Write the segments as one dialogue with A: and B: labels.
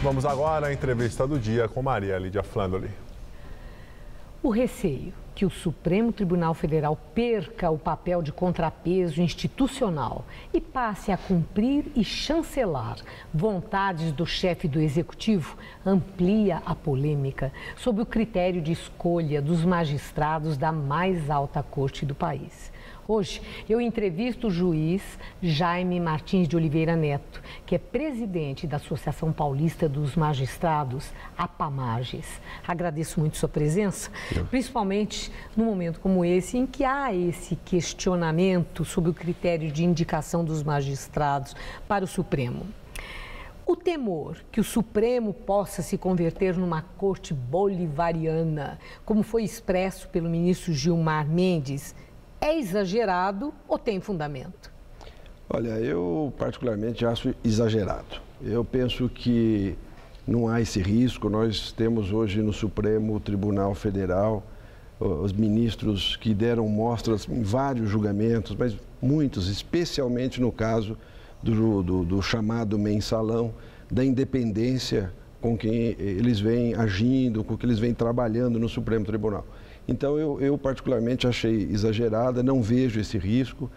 A: Vamos agora à entrevista do dia com Maria Lídia Flandoli.
B: O receio que o Supremo Tribunal Federal perca o papel de contrapeso institucional e passe a cumprir e chancelar vontades do chefe do Executivo amplia a polêmica sobre o critério de escolha dos magistrados da mais alta corte do país. Hoje, eu entrevisto o juiz Jaime Martins de Oliveira Neto, que é presidente da Associação Paulista dos Magistrados, APAMAGES. Agradeço muito sua presença, principalmente num momento como esse, em que há esse questionamento sobre o critério de indicação dos magistrados para o Supremo. O temor que o Supremo possa se converter numa corte bolivariana, como foi expresso pelo ministro Gilmar Mendes, é exagerado ou tem fundamento?
C: Olha, eu particularmente acho exagerado. Eu penso que não há esse risco. Nós temos hoje no Supremo Tribunal Federal os ministros que deram mostras em vários julgamentos, mas muitos, especialmente no caso do chamado mensalão, da independência com quem eles vêm agindo, com que eles vêm trabalhando no Supremo Tribunal. Então, eu particularmente achei exagerada, não vejo esse risco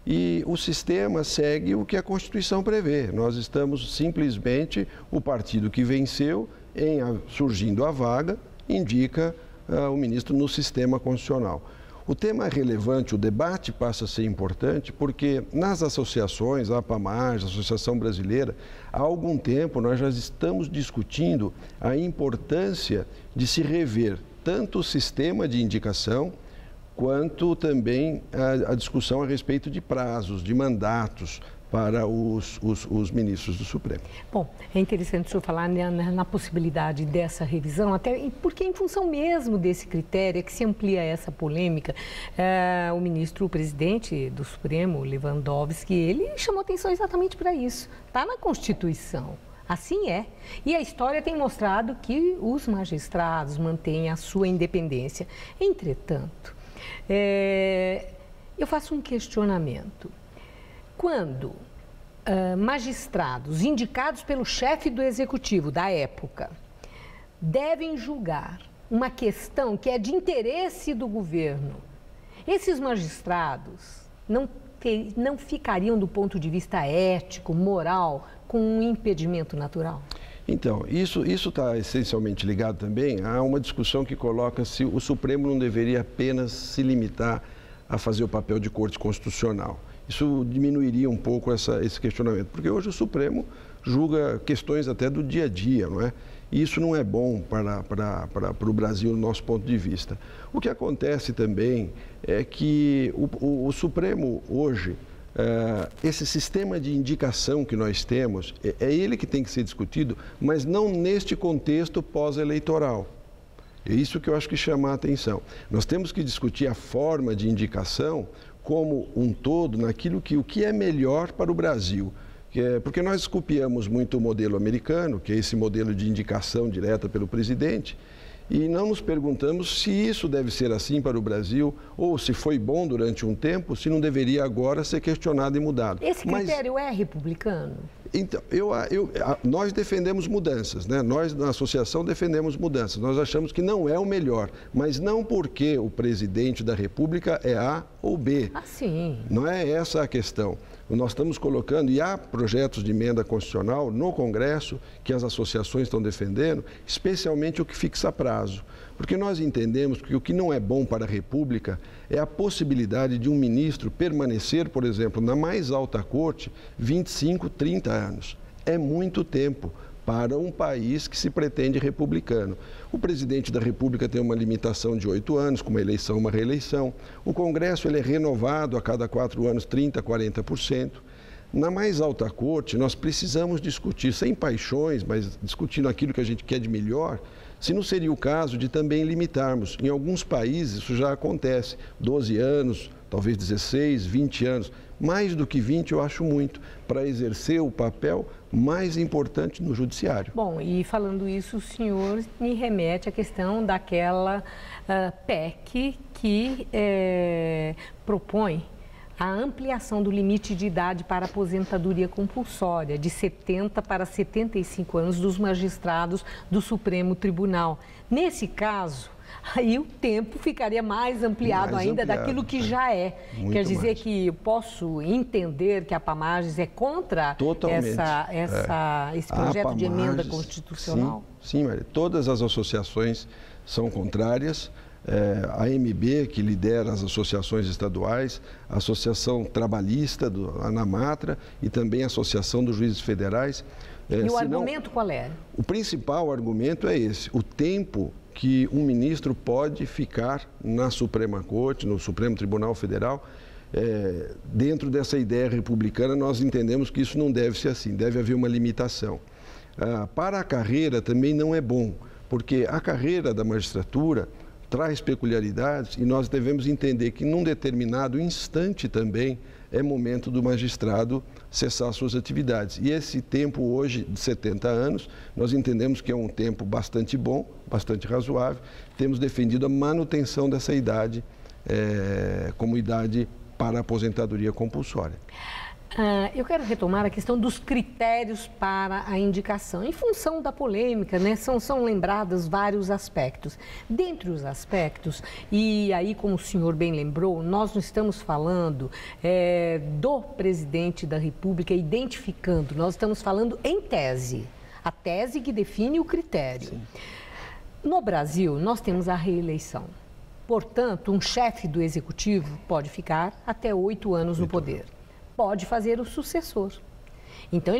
C: e o sistema segue o que a Constituição prevê. Nós estamos simplesmente, o partido que venceu, surgindo a vaga, indica o ministro no sistema constitucional. O tema é relevante, o debate passa a ser importante porque nas associações, a APAMAGES, a Associação Brasileira, há algum tempo nós já estamos discutindo a importância de se rever tanto o sistema de indicação, quanto também a discussão a respeito de prazos, de mandatos para os ministros do Supremo. Bom,
B: é interessante o senhor falar na possibilidade dessa revisão, até porque em função mesmo desse critério é que se amplia essa polêmica. O presidente do Supremo, Lewandowski, ele chamou atenção exatamente para isso. Está na Constituição. Assim é. E a história tem mostrado que os magistrados mantêm a sua independência. Entretanto, eu faço um questionamento. Quando magistrados indicados pelo chefe do Executivo da época devem julgar uma questão que é de interesse do governo, esses magistrados não ficariam, do ponto de vista ético, moral, com um impedimento natural?
C: Então, isso está essencialmente ligado também a uma discussão que coloca se o Supremo não deveria apenas se limitar a fazer o papel de corte constitucional. Isso diminuiria um pouco esse questionamento, porque hoje o Supremo julga questões até do dia a dia, não é? E isso não é bom para o Brasil, do nosso ponto de vista. O que acontece também é que o Supremo hoje, esse sistema de indicação que nós temos, é ele que tem que ser discutido, mas não neste contexto pós-eleitoral. É isso que eu acho que chama a atenção. Nós temos que discutir a forma de indicação como um todo, naquilo o que é melhor para o Brasil. Porque nós copiamos muito o modelo americano, que é esse modelo de indicação direta pelo presidente, e não nos perguntamos se isso deve ser assim para o Brasil, ou se foi bom durante um tempo, se não deveria agora ser questionado e mudado.
B: Esse critério é republicano?
C: Então, nós defendemos mudanças, né? Nós, na associação, defendemos mudanças. Nós achamos que não é o melhor, mas não porque o presidente da República é A ou B.
B: Ah, sim.
C: Não é essa a questão. Nós estamos colocando, e há projetos de emenda constitucional no Congresso que as associações estão defendendo, especialmente o que fixa prazo. Porque nós entendemos que o que não é bom para a República é a possibilidade de um ministro permanecer, por exemplo, na mais alta corte 25, 30 anos. É muito tempo para um país que se pretende republicano. O presidente da República tem uma limitação de 8 anos, com uma eleição, uma reeleição. O Congresso ele é renovado a cada 4 anos 30%, 40%. Na mais alta corte, nós precisamos discutir, sem paixões, mas discutindo aquilo que a gente quer de melhor, se não seria o caso de também limitarmos. Em alguns países isso já acontece, 12 anos, talvez 16, 20 anos. Mais do que 20 eu acho muito, para exercer o papel mais importante no judiciário.
B: Bom, e falando isso, o senhor me remete à questão daquela PEC que propõe a ampliação do limite de idade para aposentadoria compulsória, de 70 para 75 anos dos magistrados do Supremo Tribunal. Nesse caso, aí o tempo ficaria mais ampliado daquilo que já é.
C: Muito
B: Quer dizer
C: mais.
B: que eu posso entender que a Pamages é contra esse projeto de emenda constitucional?
C: Sim, Maria. Todas as associações são contrárias. A AMB, que lidera as associações estaduais, a Associação Trabalhista, a ANAMATRA, e também a Associação dos Juízes Federais.
B: E o argumento qual é?
C: O principal argumento é esse: o tempo que um ministro pode ficar na Suprema Corte, no Supremo Tribunal Federal. Dentro dessa ideia republicana, nós entendemos que isso não deve ser assim, deve haver uma limitação. Para a carreira também não é bom, porque a carreira da magistratura traz peculiaridades e nós devemos entender que num determinado instante também é momento do magistrado cessar suas atividades. E esse tempo hoje de 70 anos, nós entendemos que é um tempo bastante bom, bastante razoável. Temos defendido a manutenção dessa idade como idade para a aposentadoria compulsória.
B: Eu quero retomar a questão dos critérios para a indicação. Em função da polêmica, né, são lembrados vários aspectos. Dentre os aspectos, e aí como o senhor bem lembrou, nós não estamos falando do presidente da República identificando, nós estamos falando em tese, a tese que define o critério. Sim. No Brasil, nós temos a reeleição. Portanto, um chefe do executivo pode ficar até 8 anos no poder. Pode fazer o sucessor. Então,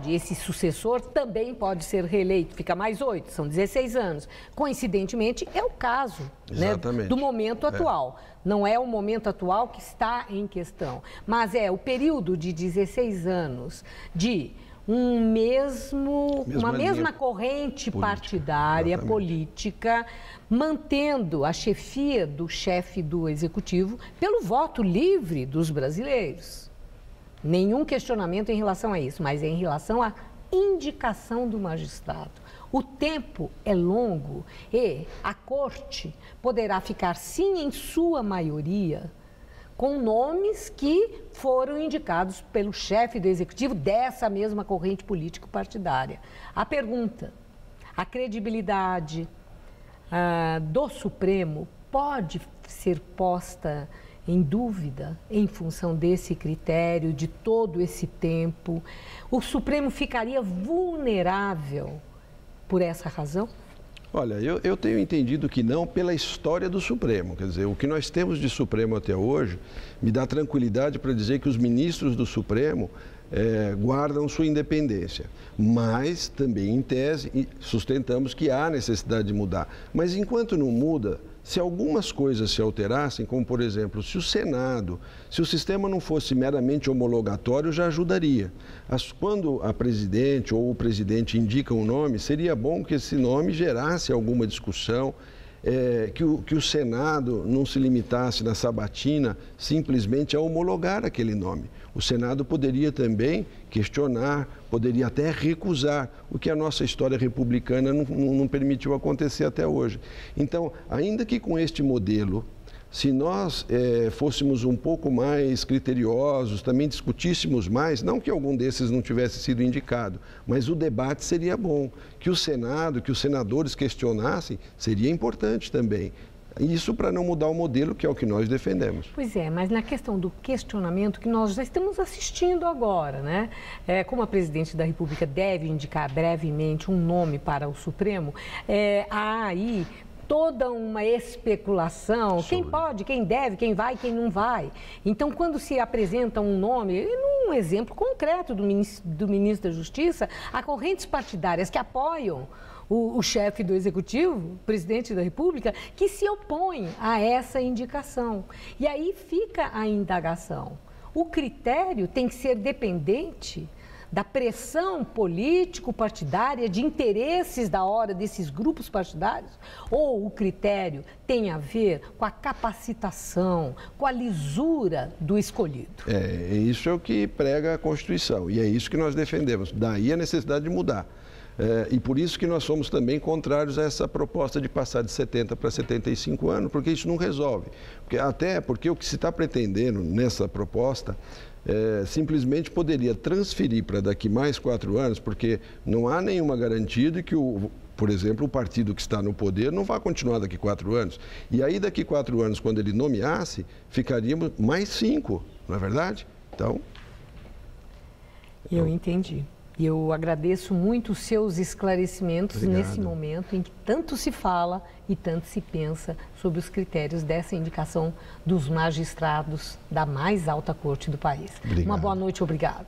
B: esse sucessor também pode ser reeleito, fica mais 8, são 16 anos. Coincidentemente, é o caso, né, do momento atual. Não é o momento atual que está em questão, mas é o período de 16 anos de uma mesma corrente partidária, política, mantendo a chefia do chefe do executivo pelo voto livre dos brasileiros. Nenhum questionamento em relação a isso, mas em relação à indicação do magistrado. O tempo é longo e a corte poderá ficar, sim, em sua maioria, com nomes que foram indicados pelo chefe do executivo dessa mesma corrente político-partidária. A pergunta, a credibilidade do Supremo pode ser posta em dúvida em função desse critério, de todo esse tempo? O Supremo ficaria vulnerável por essa razão?
C: Olha, eu tenho entendido que não, pela história do Supremo. Quer dizer, o que nós temos de Supremo até hoje me dá tranquilidade para dizer que os ministros do Supremo guardam sua independência. Mas também, em tese, sustentamos que há necessidade de mudar. Mas enquanto não muda, se algumas coisas se alterassem, como por exemplo, se o Senado, se o sistema não fosse meramente homologatório, já ajudaria. Quando a presidente ou o presidente indicam um nome, seria bom que esse nome gerasse alguma discussão, que o Senado não se limitasse na sabatina simplesmente a homologar aquele nome. O Senado poderia também questionar, poderia até recusar, o que a nossa história republicana não permitiu acontecer até hoje. Então, ainda que com este modelo, se nós fôssemos um pouco mais criteriosos, também discutíssemos mais, não que algum desses não tivesse sido indicado, mas o debate seria bom. Que o Senado, que os senadores questionassem, seria importante também. Isso para não mudar o modelo, que é o que nós defendemos.
B: Pois é, mas na questão do questionamento que nós já estamos assistindo agora, né? Como a presidente da República deve indicar brevemente um nome para o Supremo, há aí toda uma especulação, quem pode, quem deve, quem vai, quem não vai. Então, quando se apresenta um nome, num exemplo concreto do ministro da Justiça, há correntes partidárias que apoiam o chefe do Executivo, o presidente da República, que se opõe a essa indicação. E aí fica a indagação. O critério tem que ser dependente da pressão político-partidária, de interesses da hora desses grupos partidários? Ou o critério tem a ver com a capacitação, com a lisura do escolhido?
C: Isso é o que prega a Constituição e é isso que nós defendemos. Daí a necessidade de mudar. E por isso que nós somos também contrários a essa proposta de passar de 70 para 75 anos, porque isso não resolve. Até porque o que se está pretendendo nessa proposta simplesmente poderia transferir para daqui mais 4 anos, porque não há nenhuma garantia de que por exemplo, o partido que está no poder não vai continuar daqui 4 anos. E aí, daqui 4 anos, quando ele nomeasse, ficaríamos mais 5, não é verdade? Então...
B: Eu entendi. E eu agradeço muito os seus esclarecimentos. Obrigado. Nesse momento em que tanto se fala e tanto se pensa sobre os critérios dessa indicação dos magistrados da mais alta corte do país.
C: Obrigado.
B: Uma boa noite, obrigado.